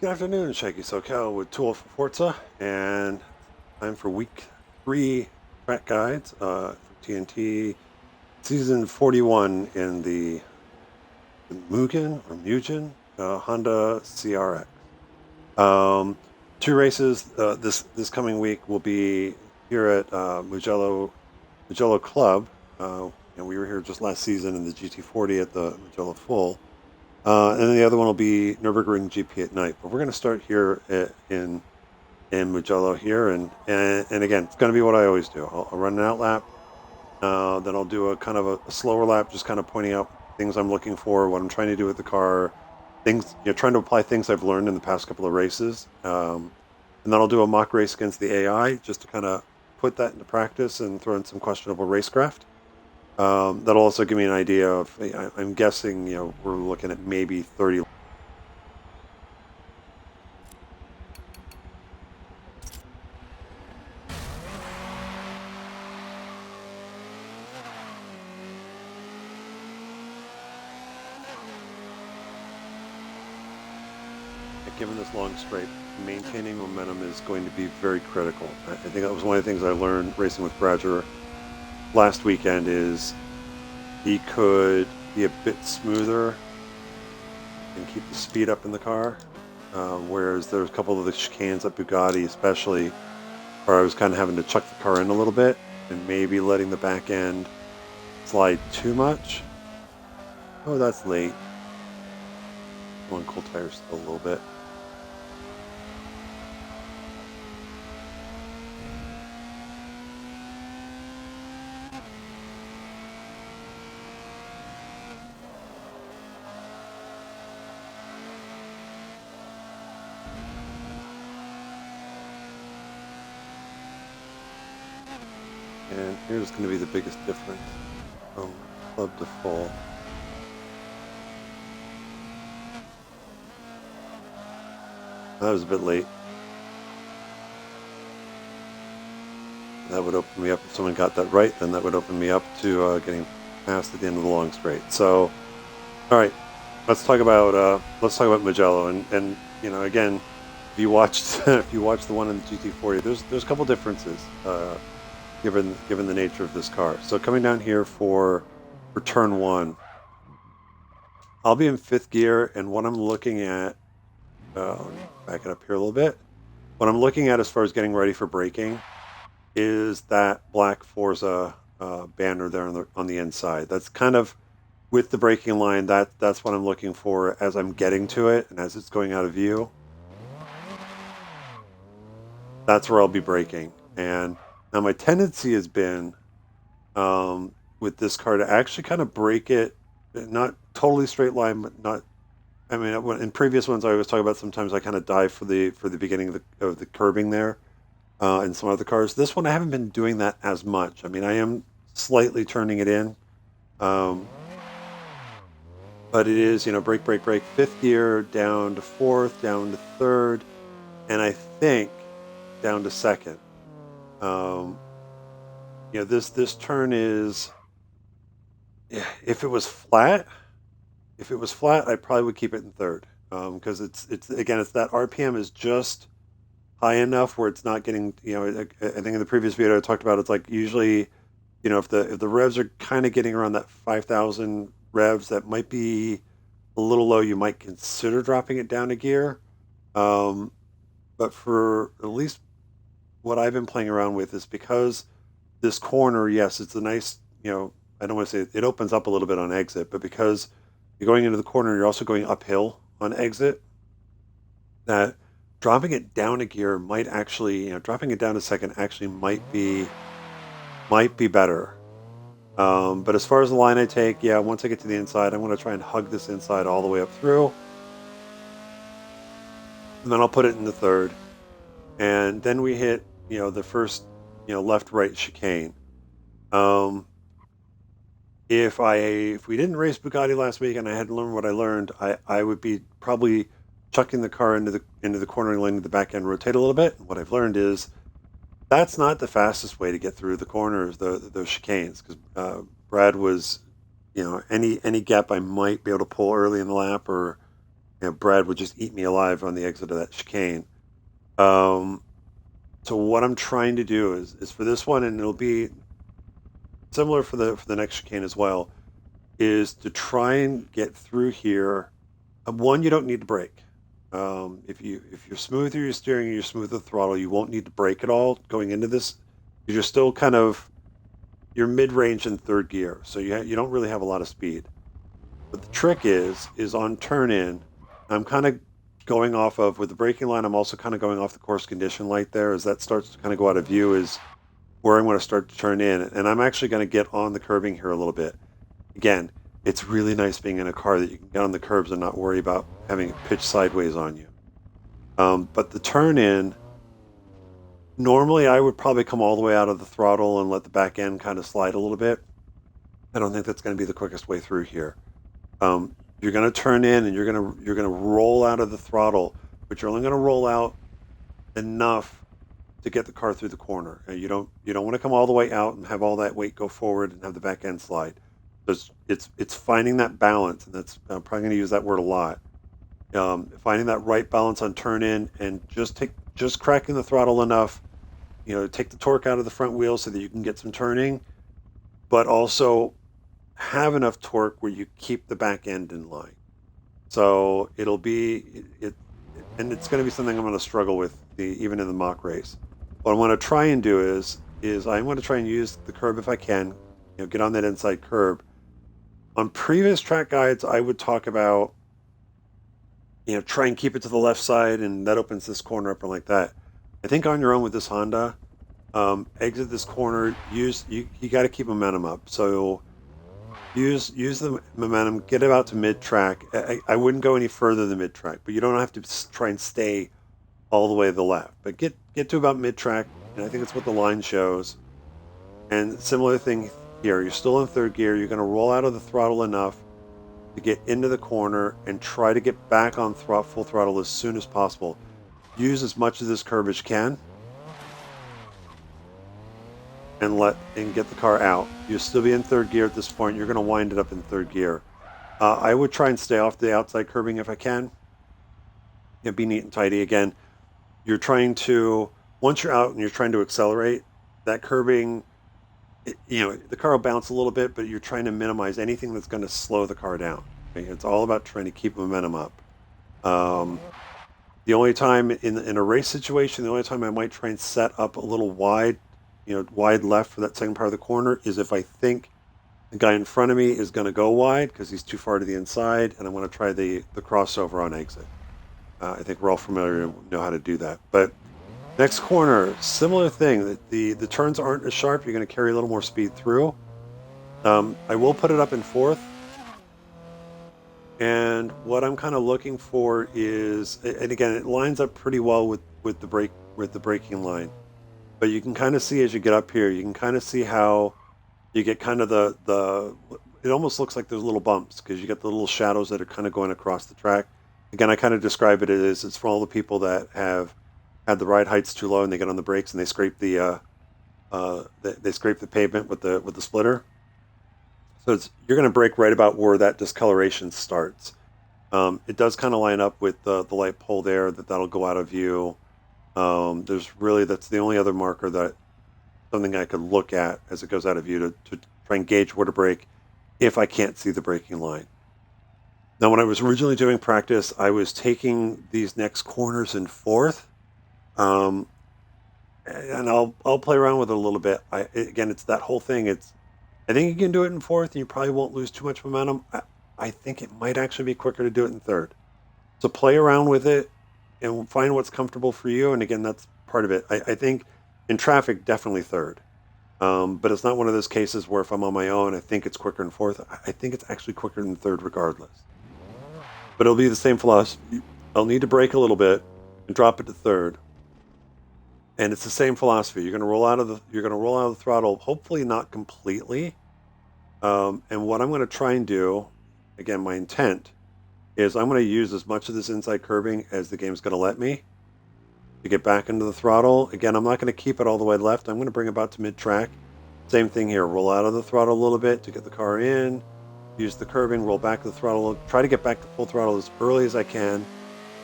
Good afternoon, Shaky SoCal with 2Old4Forza, and time for week 3 track guides for TNT season 41 in the Mugen Honda CRX. Two races this coming week will be here at Mugello Club. And we were here just last season in the GT40 at the Mugello Full. And then the other one will be Nürburgring GP at night. But we're going to start here in Mugello here, and again, it's going to be what I always do. I'll run an out lap, then I'll do a kind of a slower lap, just kind of pointing out things I'm looking for, what I'm trying to do with the car, things trying to apply things I've learned in the past couple of races, and then I'll do a mock race against the AI just to kind of put that into practice and throw in some questionable racecraft. That'll also give me an idea of, I'm guessing, we're looking at maybe 30. Given this long straight, maintaining momentum is going to be very critical. I think that was one of the things I learned racing with Bradger last weekend is he could be a bit smoother and keep the speed up in the car, whereas there's a couple of the chicanes at Bugatti especially where I was kind of having to chuck the car in a little bit and maybe letting the back end slide too much. Oh, that's late. One cool tire still a little bit. And here's going to be the biggest difference from club to full. That was a bit late. That would open me up if someone got that right. Then that would open me up to getting past at the end of the long straight. So, all right, let's talk about Mugello. And again, if you watched if you watched the one in the GT40, there's a couple differences. Given the nature of this car. So coming down here for turn 1, I'll be in 5th gear, and what I'm looking at, back it up here a little bit, what I'm looking at as far as getting ready for braking is that black Forza banner there on the inside. That's kind of with the braking line, that's what I'm looking for as I'm getting to it and as it's going out of view. That's where I'll be braking. And now my tendency has been with this car to actually kind of brake it, not totally straight line, but not. I mean, in previous ones, I always talk about sometimes I kind of dive for the beginning of the curbing there in some other cars. This one, I haven't been doing that as much. I mean, I am slightly turning it in, but it is brake, brake, brake, 5th gear down to 4th, down to 3rd, and I think down to 2nd. This turn is, if it was flat, I probably would keep it in 3rd, because it's that RPM is just high enough where it's not getting, I think in the previous video I talked about, it's like usually, if the revs are kind of getting around that 5,000 revs, that might be a little low. You might consider dropping it down a gear, but for at least what I've been playing around with is because this corner, yes, it's a nice, I don't want to say it opens up a little bit on exit, but because you're going into the corner, you're also going uphill on exit, that dropping it down a gear might actually, dropping it down a 2nd actually might be better. But as far as the line I take, once I get to the inside, I'm going to try and hug this inside all the way up through. And then I'll put it in the 3rd. And then we hit, the first, left-right chicane. If we didn't race Bugatti last week and I had to learn what I learned, I would be probably chucking the car into the cornering lane, the back end, rotate a little bit. What I've learned is that's not the fastest way to get through the corners, those chicanes, because Brad was, any gap I might be able to pull early in the lap or Brad would just eat me alive on the exit of that chicane. Um, so what I'm trying to do is for this one, and it'll be similar for the next chicane as well, is to try and get through here. One, you don't need to brake. If you're smooth through your steering and you're smooth with the throttle, you won't need to brake at all going into this. You're still kind of you're mid-range in third gear, so you don't really have a lot of speed. But the trick is on turn in. I'm kind of going off of with the braking line. I'm also kind of going off the course condition light there as that starts to kind of go out of view is where I'm going to start to turn in, and I'm actually going to get on the curbing here a little bit. Again, it's really nice being in a car that you can get on the curbs and not worry about having it pitch sideways on you. But the turn in, normally I would probably come all the way out of the throttle and let the back end kind of slide a little bit. I don't think that's going to be the quickest way through here. You're going to turn in and you're going to roll out of the throttle, but you're only going to roll out enough to get the car through the corner. And you don't want to come all the way out and have all that weight go forward and have the back end slide. It's finding that balance, and that's I'm probably going to use that word a lot. Finding that right balance on turn in and just cracking the throttle enough, take the torque out of the front wheel so that you can get some turning, but also have enough torque where you keep the back end in line. So it'll be it, and it's going to be something I'm going to struggle with even in the mock race. What I'm going to try and do is I'm going to try and use the curb if I can, get on that inside curb. On previous track guides, I would talk about try and keep it to the left side, and that opens this corner up and like that. I think on your own with this Honda, exit this corner. You got to keep momentum up. So use the momentum. Get it out to mid track. I wouldn't go any further than mid track, but you don't have to try and stay all the way to the left. But get to about mid track, and I think it's what the line shows. And similar thing here. You're still in third gear. You're going to roll out of the throttle enough to get into the corner and try to get back on full throttle as soon as possible. Use as much of this curb as you can and get the car out. You'll still be in third gear at this point. You're going to wind it up in third gear. I would try and stay off the outside curbing if I can. Be neat and tidy. Again, you're trying to, once you're out and you're trying to accelerate, that curbing, the car will bounce a little bit, but you're trying to minimize anything that's going to slow the car down. Okay? It's all about trying to keep momentum up. The only time in a race situation, the only time I might try and set up a little wide, wide left for that second part of the corner is if I think the guy in front of me is going to go wide because he's too far to the inside, and I want to try the crossover on exit. I think we're all familiar and know how to do that. But next corner, similar thing. The turns aren't as sharp. You're going to carry a little more speed through. I will put it up in fourth. And what I'm kind of looking for is, and again, it lines up pretty well with the braking line. But you can kind of see as you get up here, you can kind of see how you get kind of it almost looks like there's little bumps because you get the little shadows that are kind of going across the track. Again, I kind of describe it as it's for all the people that have had the ride heights too low and they get on the brakes and they scrape they scrape the pavement with the splitter. So you're going to brake right about where that discoloration starts. It does kind of line up with the light pole there that'll go out of view. That's the only other marker that something I could look at as it goes out of view to try and gauge where to brake if I can't see the braking line. Now, when I was originally doing practice, I was taking these next corners in fourth, and I'll play around with it a little bit. Again, it's that whole thing. I think you can do it in fourth, and you probably won't lose too much momentum. I think it might actually be quicker to do it in third. So play around with it and find what's comfortable for you. And again, that's part of it. I think in traffic, definitely third. But it's not one of those cases where if I'm on my own, I think it's quicker in fourth. I think it's actually quicker in third regardless. But it'll be the same philosophy. I'll need to brake a little bit and drop it to third. And it's the same philosophy. You're going to roll out of the throttle, hopefully not completely. And what I'm going to try and do, again, my intent is I'm going to use as much of this inside curbing as the game's going to let me to get back into the throttle. Again, I'm not going to keep it all the way left. I'm going to bring it about to mid-track. Same thing here. Roll out of the throttle a little bit to get the car in. use the curbing, roll back the throttle, try to get back to full throttle as early as I can,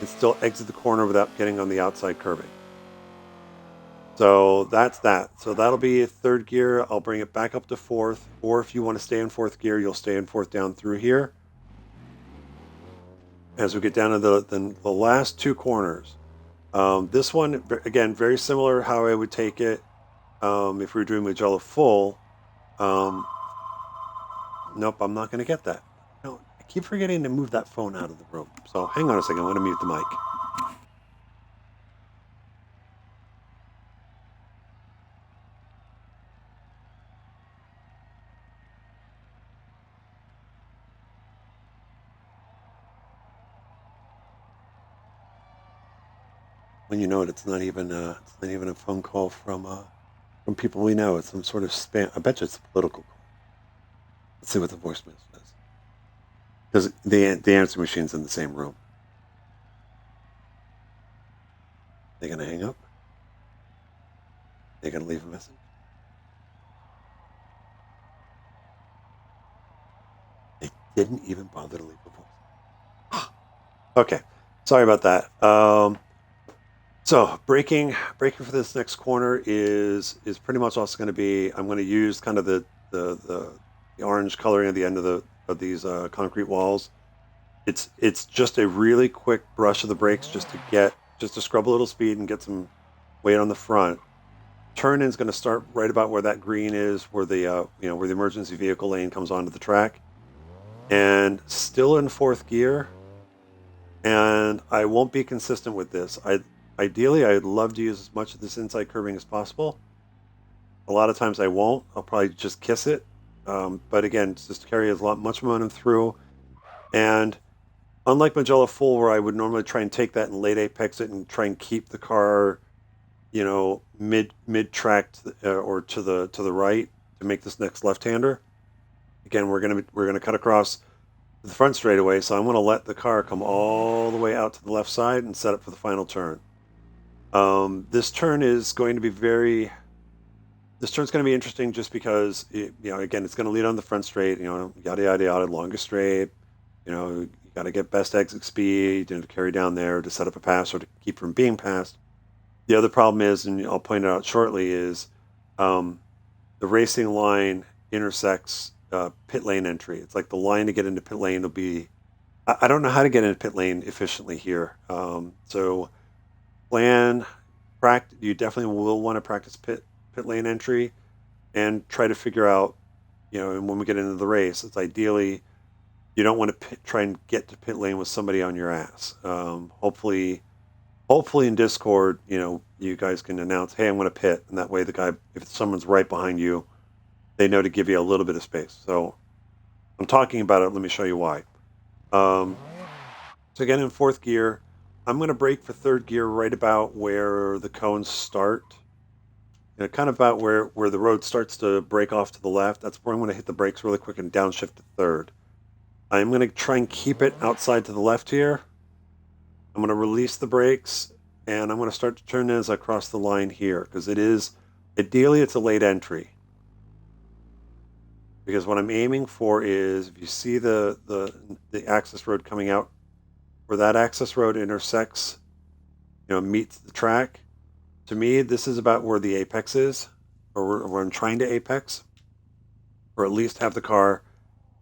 and still exit the corner without getting on the outside curbing. So that's that. So that'll be third gear. I'll bring it back up to fourth, or if you want to stay in fourth gear, you'll stay in fourth down through here. As we get down to the last two corners. This one, again, very similar how I would take it if we were doing Mugello full. Nope, I'm not going to get that. No, I keep forgetting to move that phone out of the room. So hang on a second. I'm going to mute the mic. When you know it, it's not even a phone call from people we know. It's some sort of spam. I bet you it's a political call. Let's see what the voicemail says. Because the answer machine's in the same room. They gonna hang up? They gonna leave a message? They didn't even bother to leave a voice. Okay, sorry about that. So braking for this next corner is pretty much also going to be, I'm going to use kind of the orange coloring at the end of these concrete walls. It's just a really quick brush of the brakes just to scrub a little speed and get some weight on the front. Turn in is going to start right about where that green is, where the where the emergency vehicle lane comes onto the track, and still in fourth gear. And I won't be consistent with this. Ideally, I'd love to use as much of this inside curbing as possible. A lot of times I won't. I'll probably just kiss it. But again, just carry as much momentum through. And unlike Mugello Full, where I would normally try and take that and late apex it and try and keep the car, mid track or to the right to make this next left-hander. Again, we're gonna cut across the front straightaway, so I'm going to let the car come all the way out to the left side and set up for the final turn. This turn is going to be interesting just because, again, it's going to lead on the front straight, yada, yada, yada, longest straight, you got to get best exit speed to carry down there to set up a pass or to keep from being passed. The other problem is, and I'll point it out shortly, is the racing line intersects pit lane entry. It's like the line to get into pit lane will be, I don't know how to get into pit lane efficiently here. So you definitely will want to practice pit lane entry and try to figure out, and when we get into the race, it's ideally, you don't want to try and get to pit lane with somebody on your ass. Hopefully in Discord, you guys can announce, hey, I'm going to pit. And that way the guy, if someone's right behind you, they know to give you a little bit of space. So I'm talking about it. Let me show you why. So again, in fourth gear, I'm going to brake for third gear right about where the cones start. Kind of about where the road starts to break off to the left. That's where I'm going to hit the brakes really quick and downshift to third. I'm going to try and keep it outside to the left here. I'm going to release the brakes, and I'm going to start to turn as I cross the line here, because ideally it's a late entry. Because what I'm aiming for is, if you see the access road coming out, where that access road intersects, meets the track, to me, this is about where the apex is, or where I'm trying to apex, or at least have the car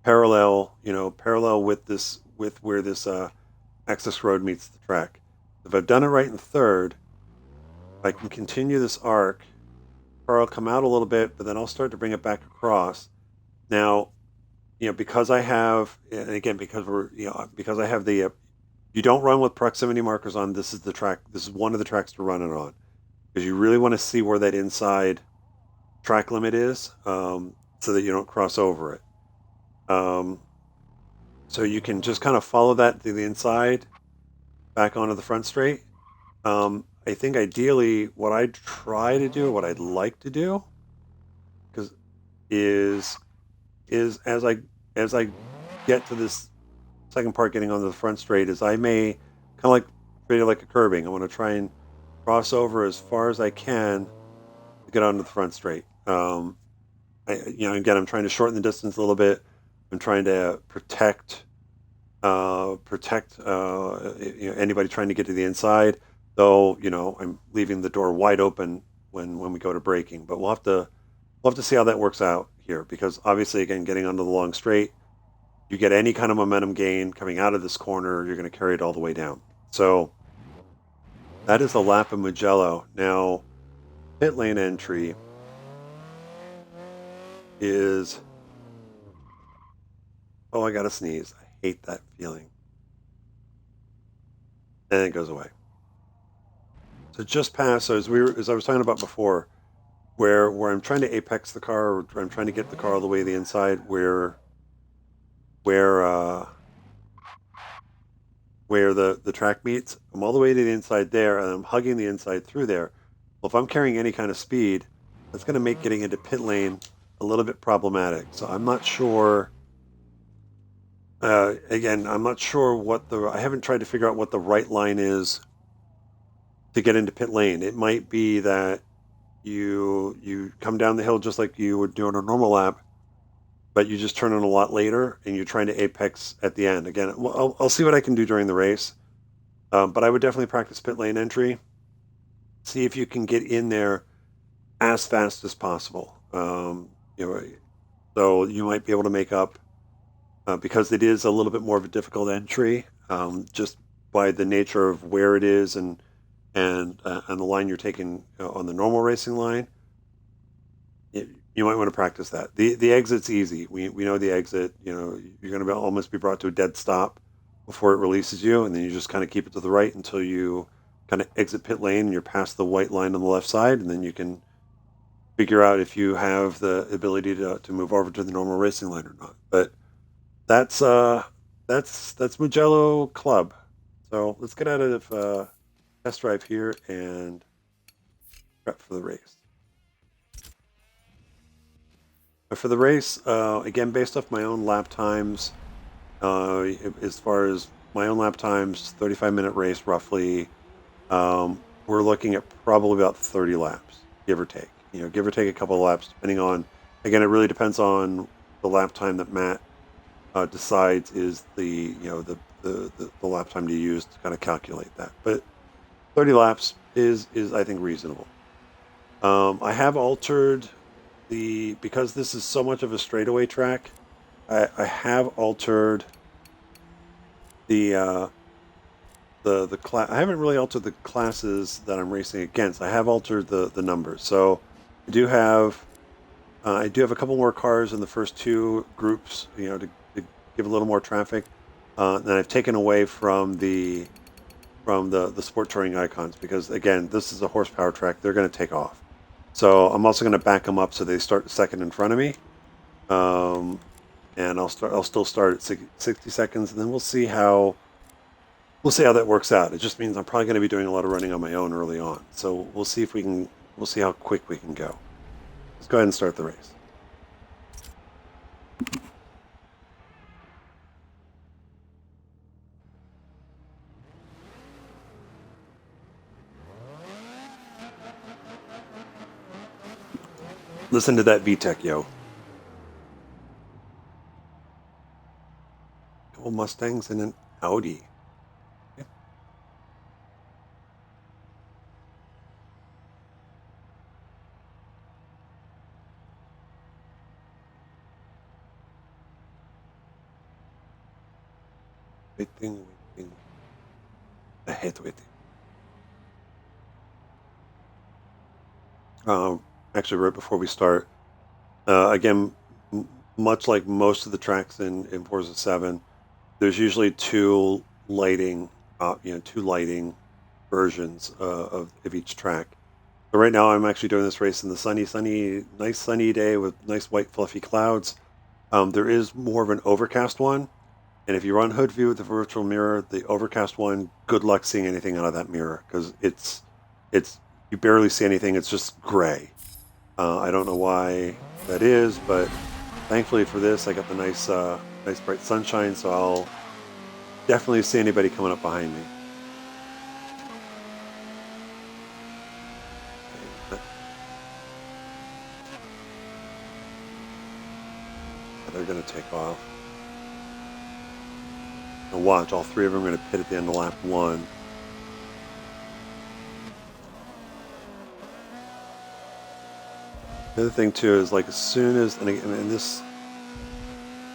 parallel with where this access road meets the track. If I've done it right in third, I can continue this arc. Car will come out a little bit, but then I'll start to bring it back across. Now, because I have, and again, because I have the, you don't run with proximity markers on. This is the track. This is one of the tracks to run it on, because you really want to see where that inside track limit is, so that you don't cross over it. So you can just kind of follow that to the inside, back onto the front straight. I think ideally, what I'd try to do, what I'd like to do, because is as I get to this second part, getting onto the front straight, is I may kind of like treat it like a curbing. I want to try and cross over as far as I can to get onto the front straight. Again, I'm trying to shorten the distance a little bit. I'm trying to protect anybody trying to get to the inside. Though I'm leaving the door wide open when we go to braking. But we'll have to see how that works out here because obviously, again, getting onto the long straight, you get any kind of momentum gain coming out of this corner, you're going to carry it all the way down. So that is a lap of Mugello. Now, pit lane entry is. Oh, I got to sneeze. I hate that feeling. And it goes away. So just past, so as I was talking about before, where I'm trying to apex the car, or I'm trying to get the car all the way to the inside, where where the track meets, I'm all the way to the inside there, and I'm hugging the inside through there. Well, if I'm carrying any kind of speed, that's going to make getting into pit lane a little bit problematic. So I'm not sure. Again, I'm not sure I haven't tried to figure out what the right line is to get into pit lane. It might be that you come down the hill just like you would do on a normal lap, but you just turn in a lot later and you're trying to apex at the end. Again, I'll see what I can do during the race, but I would definitely practice pit lane entry. See if you can get in there as fast as possible. So you might be able to make up because it is a little bit more of a difficult entry, just by the nature of where it is and the line you're taking on the normal racing line. You might want to practice that. The exit's easy. We know the exit. You're going to almost be brought to a dead stop before it releases you, and then you just kind of keep it to the right until you kind of exit pit lane and you're past the white line on the left side, and then you can figure out if you have the ability to move over to the normal racing line or not. But that's Mugello Club. So let's get out of test drive here and prep for the race. But for the race, again, based off my own lap times, as far as my own lap times, 35-minute race roughly, we're looking at probably about 30 laps, give or take. Give or take a couple of laps, depending on. Again, it really depends on the lap time that Matt decides is the lap time to use to kind of calculate that. But 30 laps is I think reasonable. I have altered because this is so much of a straightaway track. I have altered the class. I haven't really altered the classes that I'm racing against. I have altered the numbers. So I do have a couple more cars in the first two groups. To give a little more traffic. Then I've taken away from the sport touring icons because again, this is a horsepower track. They're going to take off. So I'm also going to back them up so they start second in front of me. And I'll still start at 60 seconds, and then we'll see how that works out. It just means I'm probably going to be doing a lot of running on my own early on. So we'll see how quick we can go. Let's go ahead and start the race. Listen to that VTEC, yo. Couple Mustangs and an Audi. Waiting. I hate waiting. Actually, right before we start, again, much like most of the tracks in Forza 7, there's usually two lighting versions of each track. So right now, I'm actually doing this race in the nice sunny day with nice white fluffy clouds. There is more of an overcast one, and if you run hood view with the virtual mirror, the overcast one, good luck seeing anything out of that mirror because it's you barely see anything. It's just gray. I don't know why that is, but thankfully for this, I got the nice bright sunshine, so I'll definitely see anybody coming up behind me. They're going to take off. Now watch, all three of them are going to pit at the end of lap 1. The other thing too is, like, as soon as, and this,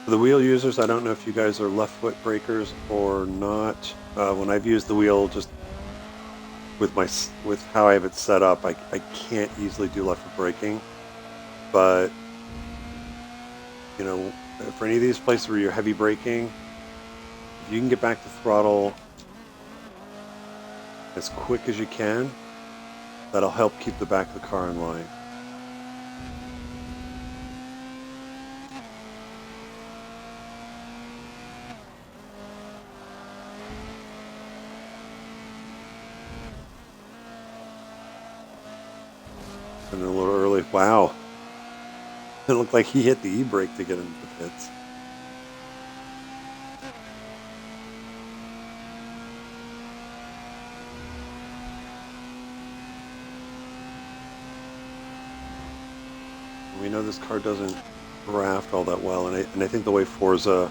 for the wheel users, I don't know if you guys are left foot brakers or not. When I've used the wheel, just with how I have it set up, I can't easily do left foot braking. But you know, for any of these places where you're heavy braking, if you can get back to throttle as quick as you can, that'll help keep the back of the car in line. And a little early, wow. It looked like he hit the e-brake to get into the pits. We know this car doesn't draft all that well, and I think the way Forza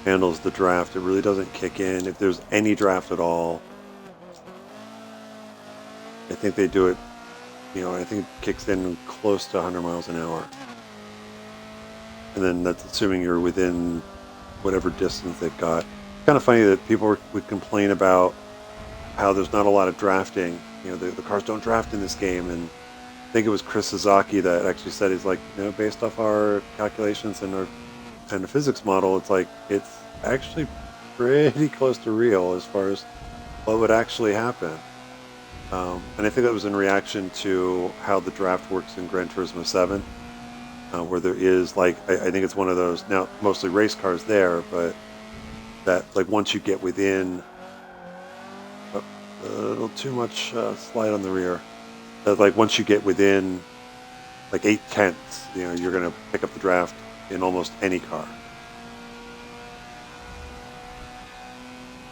handles the draft, it really doesn't kick in. If there's any draft at all, I think they do it, I think it kicks in close to 100 miles an hour. And then that's assuming you're within whatever distance they've got. It's kind of funny that people would complain about how there's not a lot of drafting. The cars don't draft in this game, and I think it was Chris Suzaki that actually said, he's like, based off our calculations and the physics model, it's like, it's actually pretty close to real as far as what would actually happen. And I think that was in reaction to how the draft works in Gran Turismo 7, where there is, like, I think it's one of those, now mostly race cars there, but that, like, once you get within a little too much slide on the rear, that, like, once you get within like 8/10, you're going to pick up the draft in almost any car.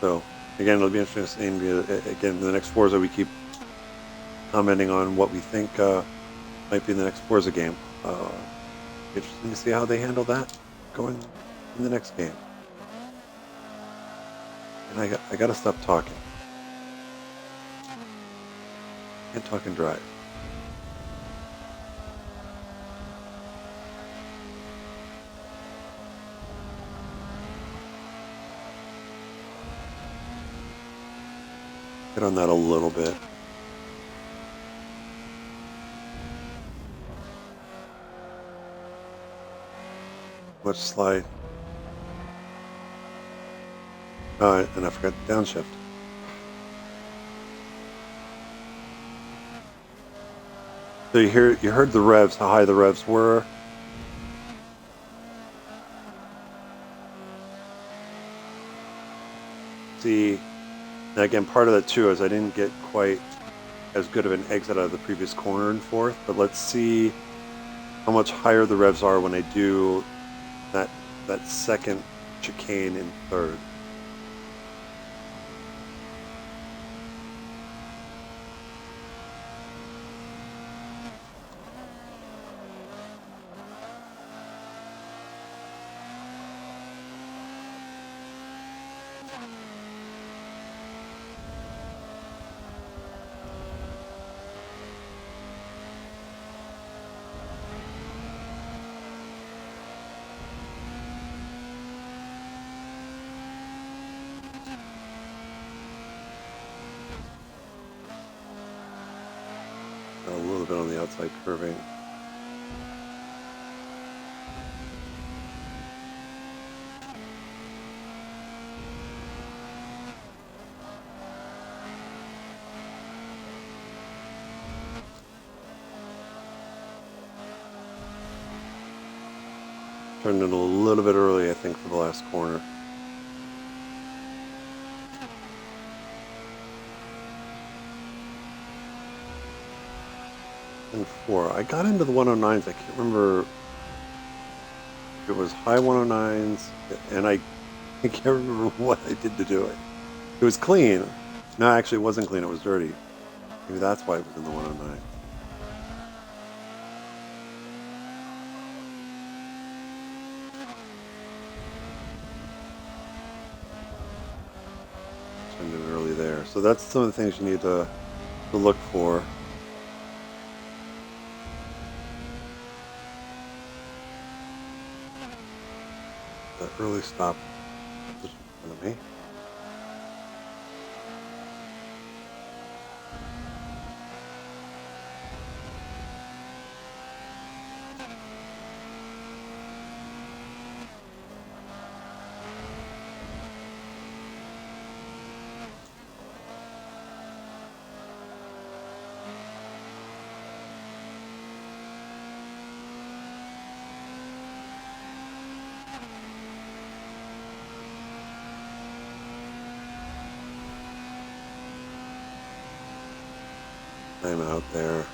So again, it'll be interesting. Again, in the next Forza, we keep commenting on what we think might be in the next Forza game. Interesting to see how they handle that going in the next game. And I got to stop talking. Can't talk and drive. Hit on that a little bit. Much slide. And I forgot the downshift. So you heard the revs, how high the revs were. See, now again, part of that too is I didn't get quite as good of an exit out of the previous corner in fourth, but let's see how much higher the revs are when I do that second chicane in third. A little bit on the outside curving. Turned in a little bit early, I think, for the last corner. And 4. I got into the 109s. I can't remember if it was high 109s, and I can't remember what I did to do it. It was clean. No, actually, it wasn't clean. It was dirty. Maybe that's why it was in the 109. turned in early there. So that's some of the things you need to look for. The early stop just in front of me. I'm out there.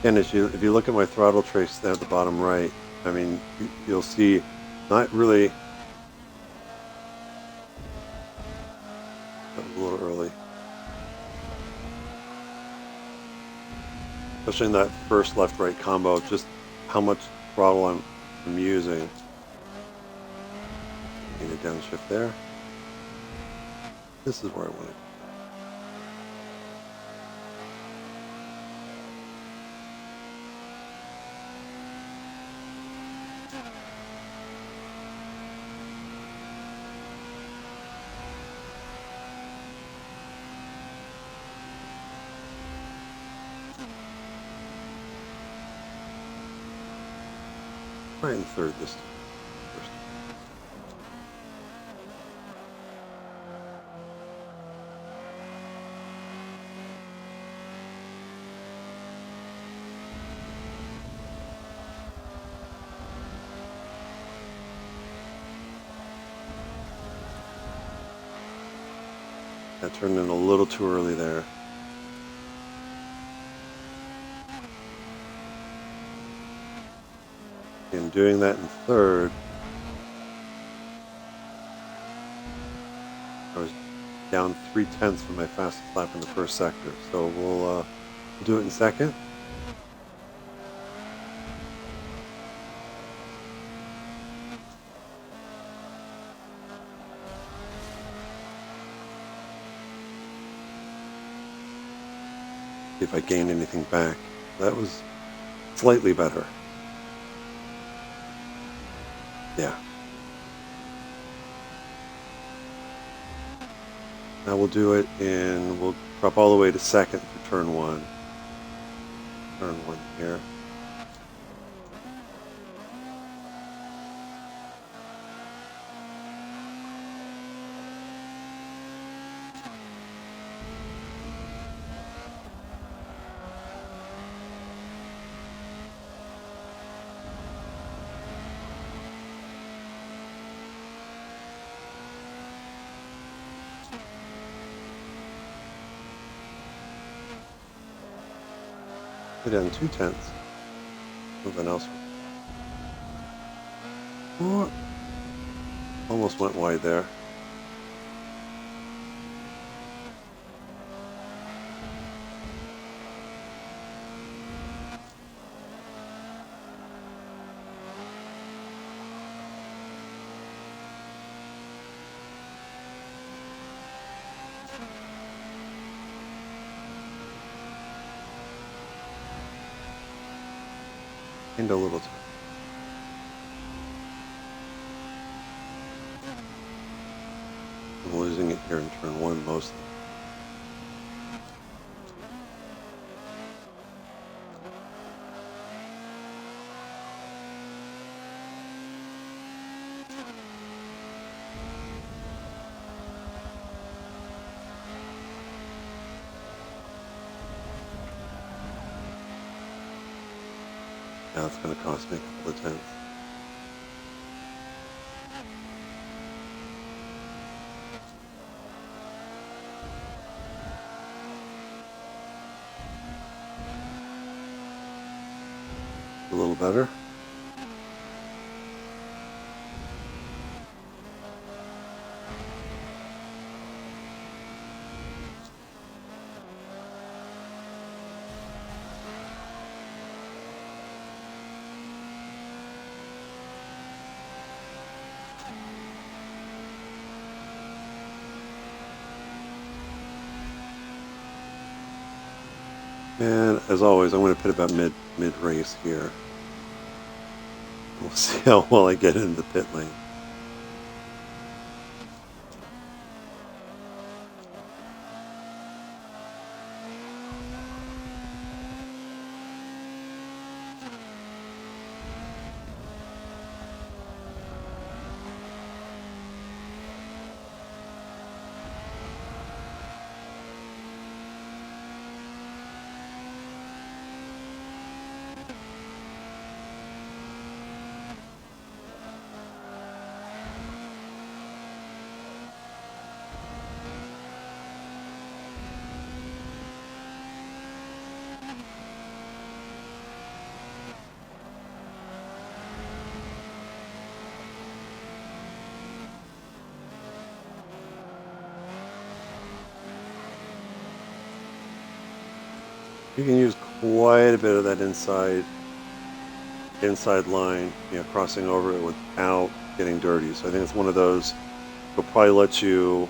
And if you look at my throttle trace there at the bottom right, I mean, you'll see not really. That was a little early. Especially in that first left-right combo, just how much throttle I'm using. Need a downshift there. This is where I want it. Right in third this time. First. I turned in a little too early there. And doing that in third, I was down 3/10 from my fastest lap in the first sector. So we'll do it in second. See if I gained anything back. That was slightly better. Yeah. Now we'll do it in, we'll drop all the way to second for turn one. Turn one here. Down 2/10. Something else. Oh, almost went wide there. And a little time. I'm losing it here in turn one mostly. Now it's going to cost me a couple of tenths. A little better. And as always, I'm going to pit about mid race here. We'll see how well I get into the pit lane. You can use quite a bit of that inside line, crossing over it without getting dirty. So I think it's one of those. It'll probably let you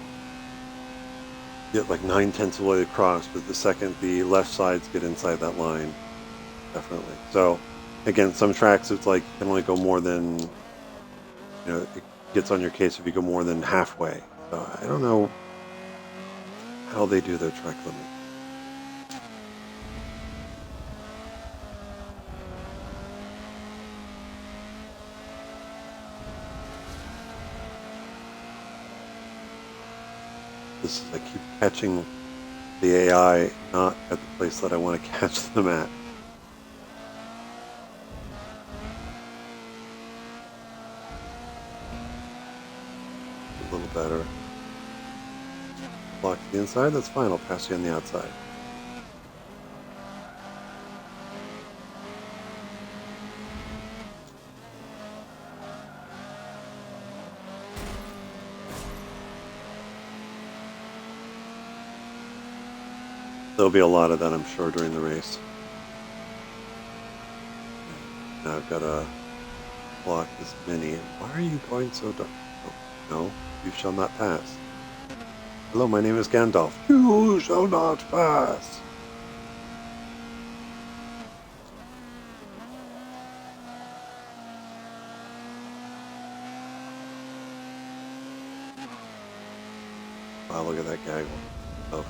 get like 9/10 of the way across, but the second the left sides get inside that line, definitely. So again, some tracks it's like you can only go more than, it gets on your case if you go more than halfway. So I don't know how they do their track limit. This is, I keep catching the AI not at the place that I want to catch them at. A little better. Block to the inside, that's fine, I'll pass you on the outside. There'll be a lot of that, I'm sure, during the race. Now I've got to block this mini. Why are you going so dark? Oh, no, you shall not pass. Hello, my name is Gandalf. You shall not pass. Wow, look at that gaggle. Oh.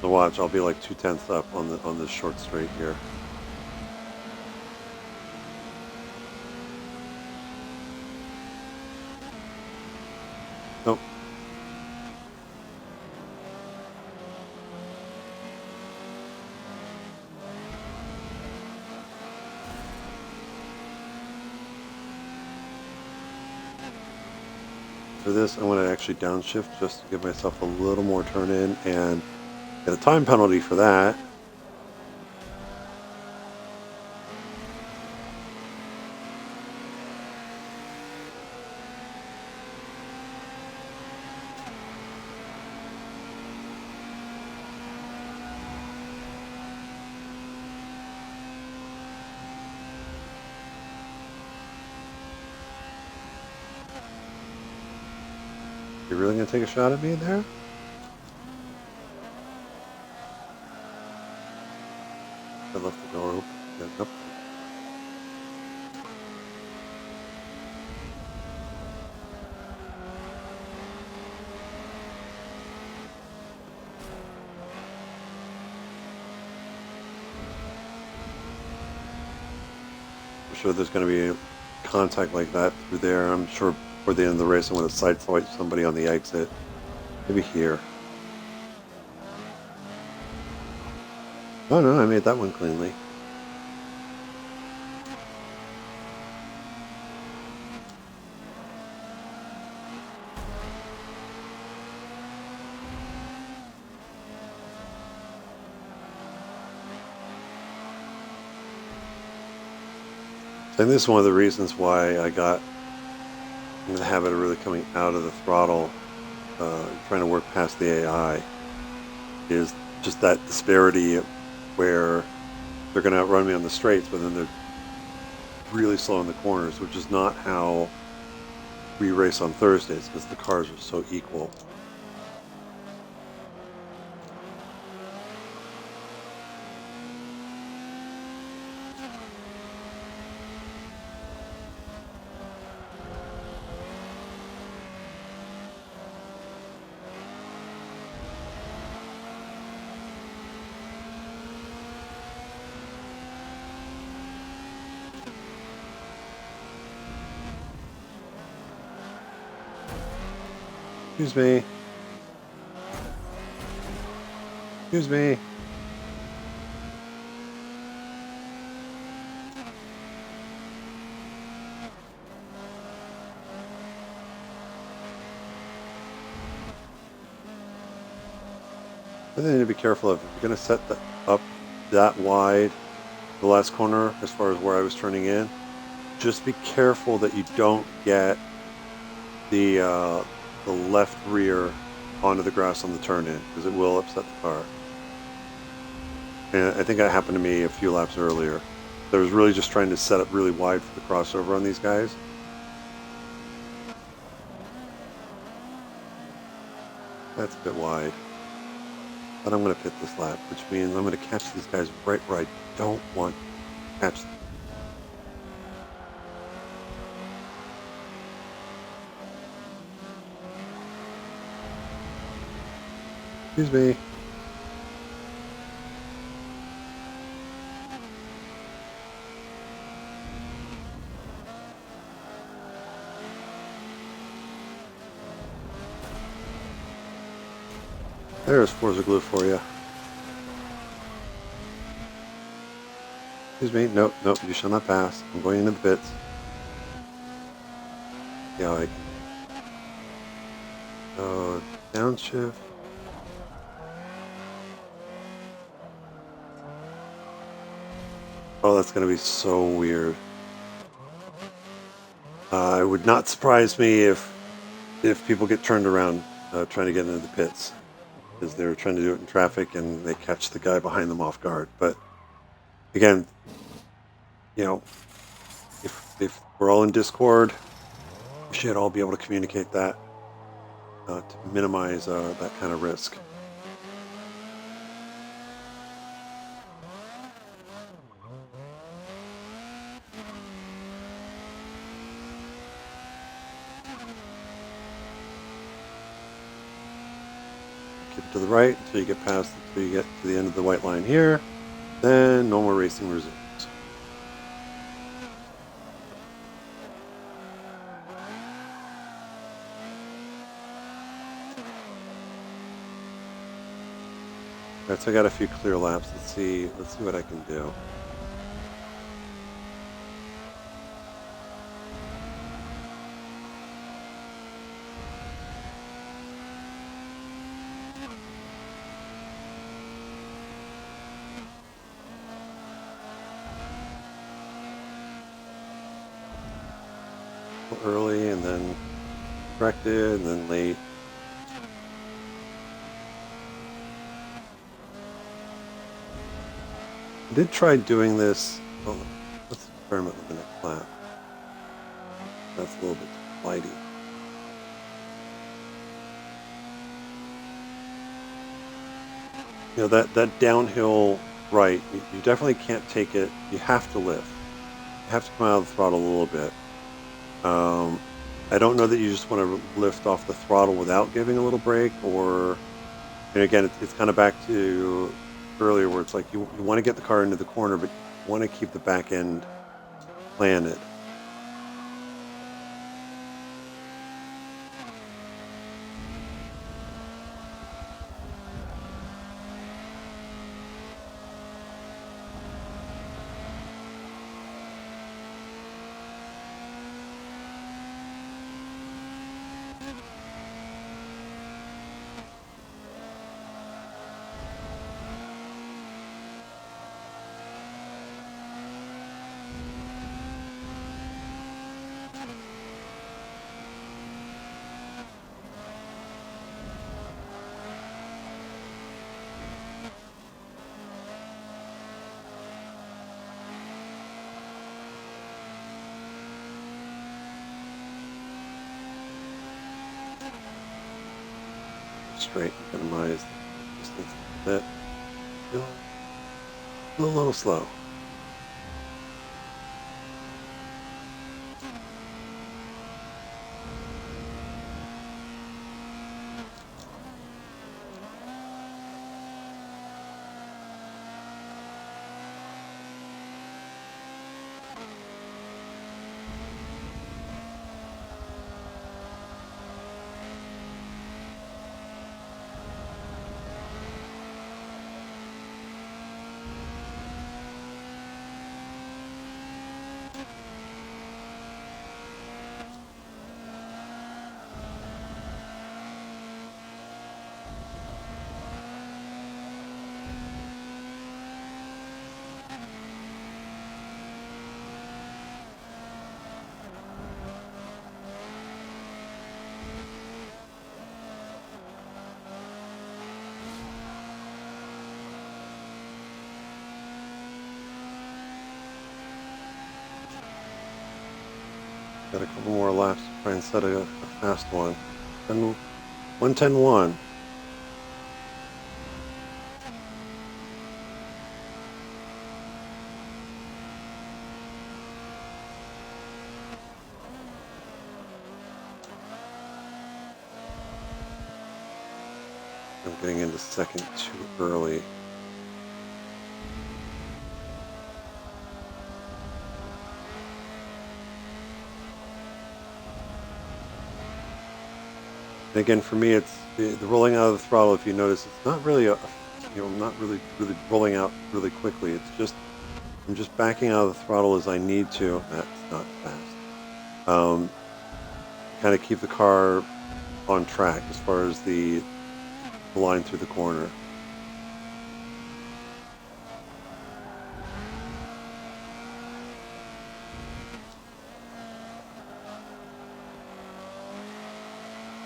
So watch, I'll be like 2/10 up on this short straight here. Nope. For this, I'm going to actually downshift just to give myself a little more turn in and get a time penalty for that. You're really going to take a shot at me there? I left the door open. Yeah, nope. I'm sure there's going to be contact like that through there. I'm sure before the end of the race I'm going to sideswipe somebody on the exit. Maybe here. Oh no, I made that one cleanly. And this is one of the reasons why I got in the habit of really coming out of the throttle, trying to work past the AI, is just that disparity where they're going to outrun me on the straights, but then they're really slow in the corners, which is not how we race on Thursdays because the cars are so equal. Excuse me. Excuse me. I think you need to be careful of if you're going to set that up that wide, the last corner, as far as where I was turning in. Just be careful that you don't get the left rear onto the grass on the turn in, because it will upset the car. And I think that happened to me a few laps earlier. I was really just trying to set up really wide for the crossover on these guys. That's a bit wide. But I'm going to pit this lap, which means I'm going to catch these guys right where I don't want to catch them. Excuse me. There's Forza glue for you. Excuse me. Nope, nope, you shall not pass. I'm going into the pits. Yeah, like. Oh, downshift. Oh, that's going to be so weird. It would not surprise me if people get turned around trying to get into the pits, because they're trying to do it in traffic and they catch the guy behind them off guard. But again, you know, if we're all in Discord, we should all be able to communicate that to minimize that kind of risk. Keep it to the right until you get past, until you get to the end of the white line here. Then no more racing resumes. Alright, so I got a few clear laps. Let's see what I can do. Early and then corrected and then late. I did try doing this. Well, let's experiment with the next lap. That's a little bit flighty. You know, that downhill right, you definitely can't take it. You have to lift. You have to come out of the throttle a little bit. I don't know that you just want to lift off the throttle without giving a little brake, or, and again, it's kind of back to earlier where it's like you want to get the car into the corner, but you want to keep the back end planted. straight and minimize the distance a bit. A little slow. Got a couple more laps to try and set a fast one. 1:10.1. I'm getting into second too early. And again, for me, it's the rolling out of the throttle. If you notice, it's not really not really rolling out really quickly. It's just I'm just backing out of the throttle as I need to. That's not fast. Kind of keep the car on track as far as the line through the corner.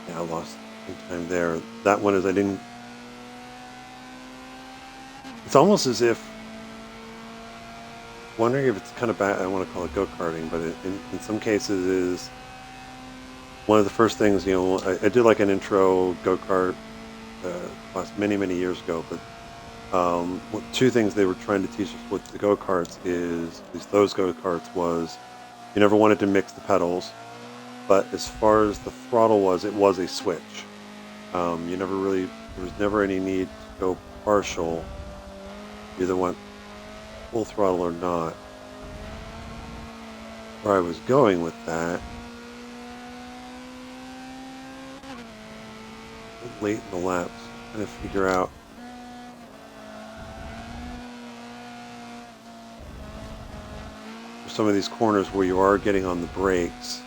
Yeah, I lost some time there. That one is I didn't. It's almost as if wondering if it's kind of bad. I want to call it go-karting, but in some cases is one of the first things. I did like an intro go-kart class many years ago, but two things they were trying to teach us with the go-karts is, at least those go-karts, was you never wanted to mix the pedals, but as far as the throttle was, it was a switch. There was never any need to go partial. You either went full throttle or not. Where I was going with that, late in the laps, trying to figure out some of these corners where you are getting on the brakes,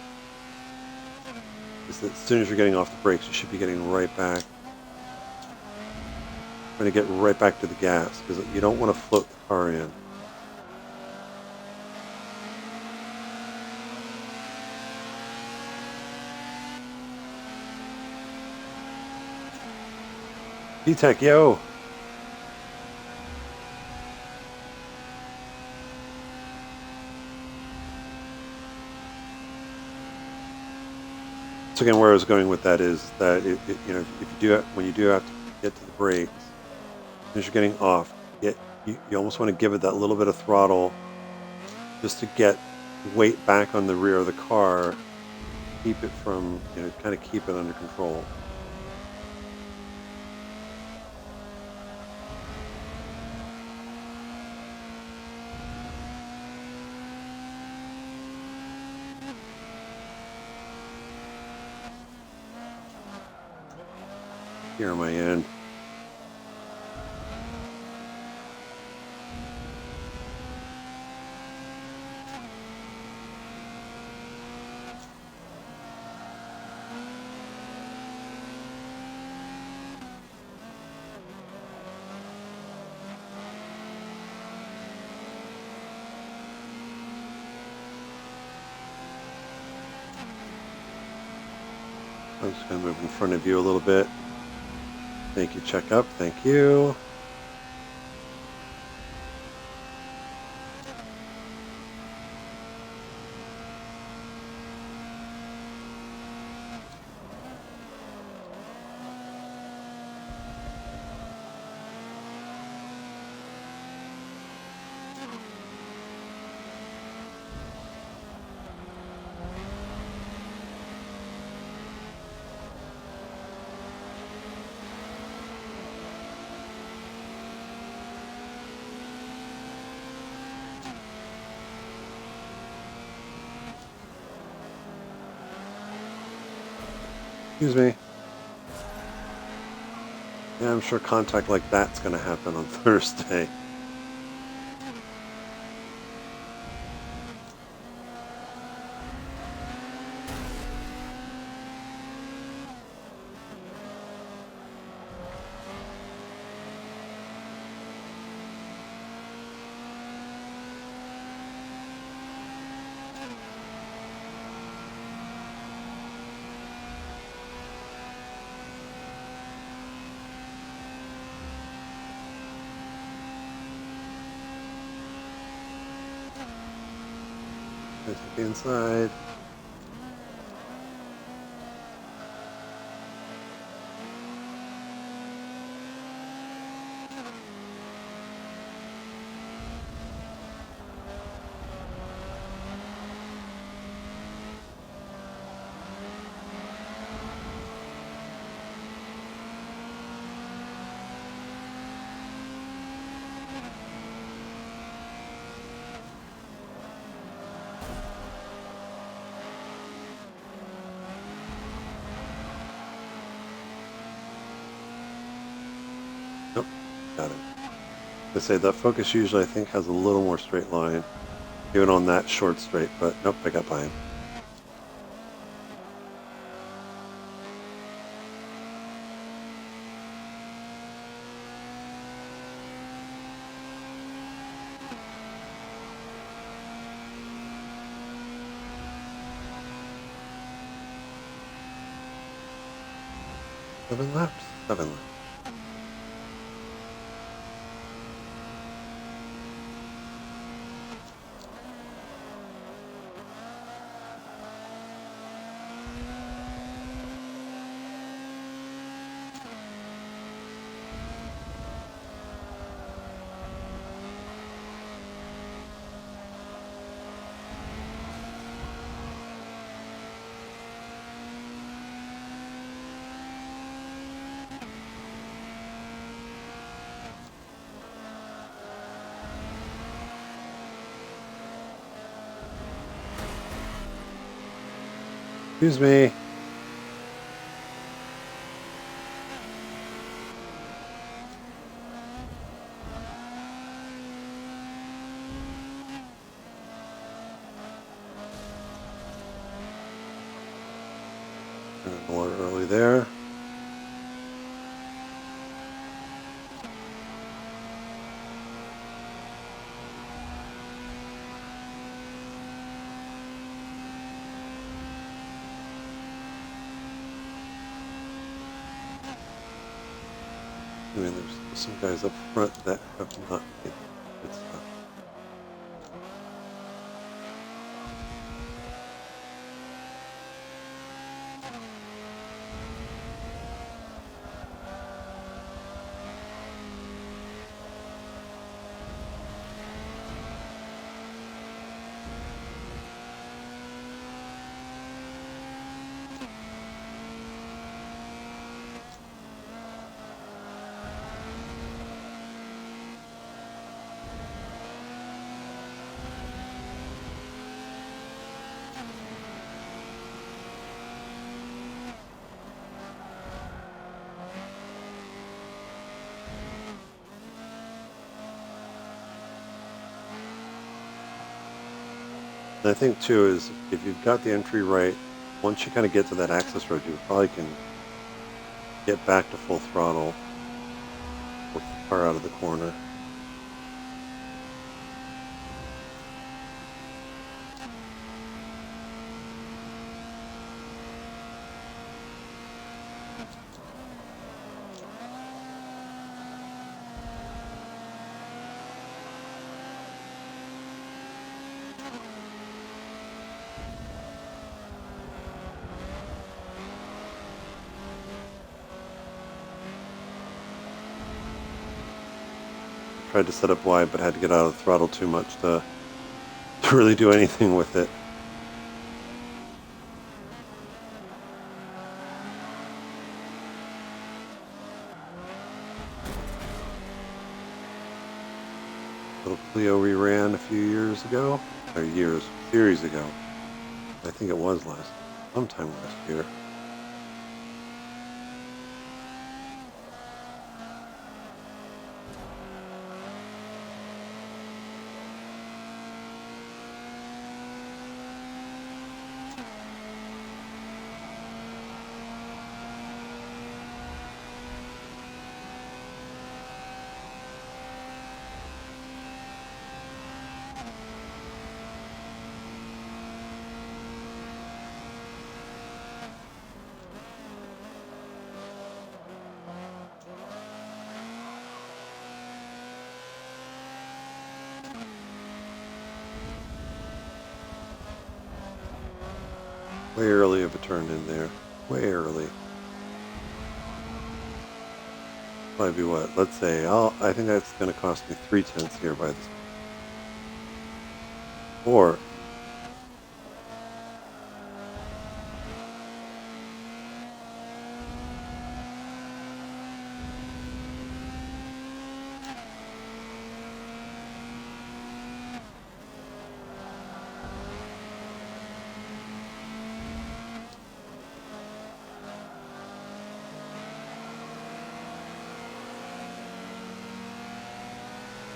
is that as soon as you're getting off the brakes, you should be getting right back. Trying to get right back to the gas, because you don't want to float the car in. D-Tech, yo! So again, where I was going with that is that when you do have to get to the brakes, as you're getting off, you almost want to give it that little bit of throttle just to get weight back on the rear of the car, keep it from, kind of keep it under control. Here on my end. I'm just going to move in front of you a little bit. Thank you, check up. Thank you. Excuse me. Yeah, I'm sure contact like that's going to happen on Thursday. Let's get inside. Nope, got it. I say that focus usually I think has a little more straight line, even on that short straight, but nope, I got by him. Seven laps? 7 laps. Excuse me. A little early there. I mean, there's some guys up front that have not made good stuff. And I think too is if you've got the entry right, once you kind of get to that access road, you probably can get back to full throttle or far out of the corner. Tried to set up wide, but had to get out of the throttle too much to really do anything with it. Little Clio we ran a few years ago, or series ago. I think it was sometime last year. Way early of a turn in there. Way early. Might be what? Let's say I think that's going to cost me 3/10 here by this. Or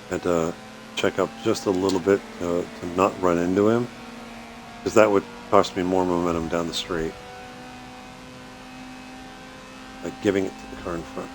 had to check up just a little bit to not run into him, because that would cost me more momentum down the straight. Like giving it to the car in front.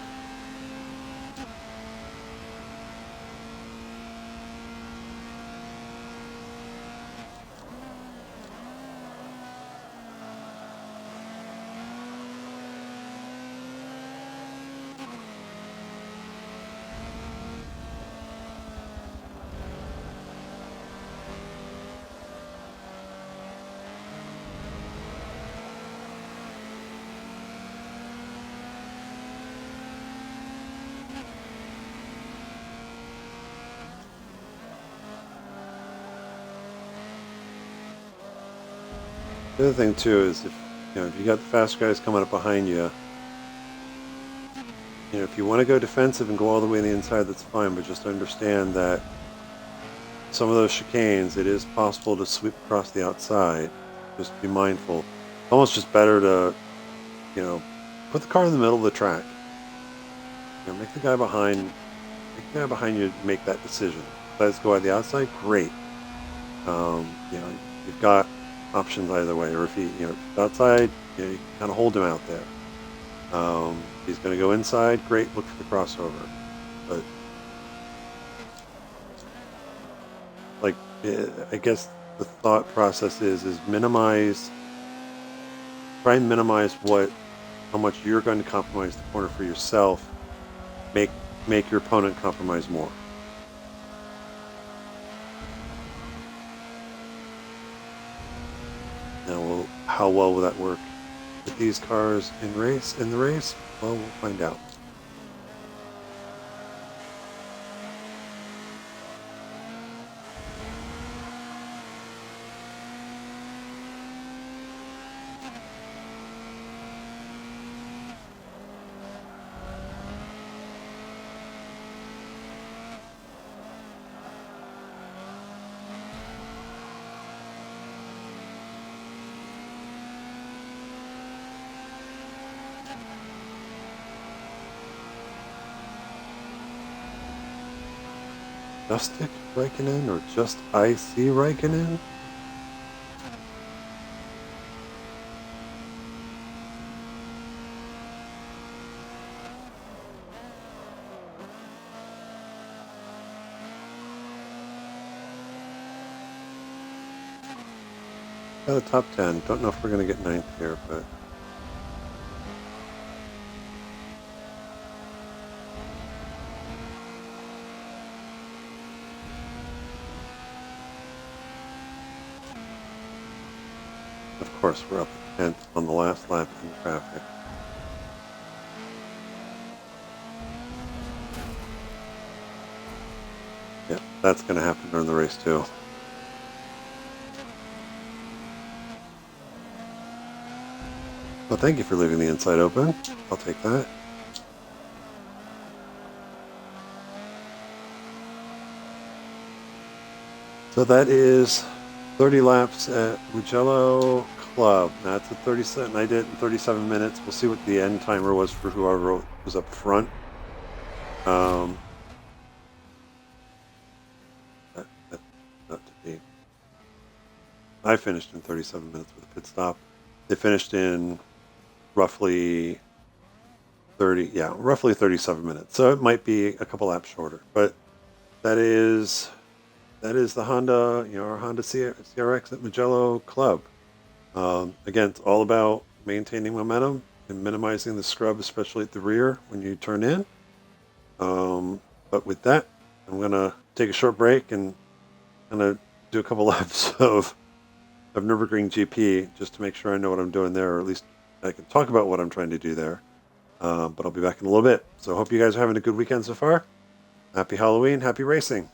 The other thing too is if you got the fast guys coming up behind you, if you want to go defensive and go all the way on the inside, that's fine. But just understand that some of those chicanes, it is possible to sweep across the outside. Just be mindful. It's almost just better to, put the car in the middle of the track. Make the guy behind you make that decision. Let's go on the outside. Great. You've got options either way. Or if outside, you kind of hold him out there. He's going to go inside. Great. Look for the crossover. But I guess the thought process is try and minimize how much you're going to compromise the corner for yourself. Make your opponent compromise more. Now, how well will that work with these cars in the race? Well, we'll find out. Justic Raikkonen or just IC Raikkonen? The top 10. Don't know if we're going to get 9th here, but of course we're up at 10th on the last lap in traffic. Yeah, that's going to happen during the race too. Well, thank you for leaving the inside open. I'll take that. So that is 30 laps at Mugello Club. That's at 37. I did it in 37 minutes. We'll see what the end timer was for whoever was up front. Not to be. I finished in 37 minutes with a pit stop. They finished in roughly 37 minutes. So it might be a couple laps shorter, but that is the Honda, our Honda CRX at Mugello Club. Again, it's all about maintaining momentum and minimizing the scrub, especially at the rear when you turn in. But with that, I'm going to take a short break and kind of do a couple laps of of Nürburgring GP just to make sure I know what I'm doing there, or at least I can talk about what I'm trying to do there. But I'll be back in a little bit. So I hope you guys are having a good weekend so far. Happy Halloween, happy racing.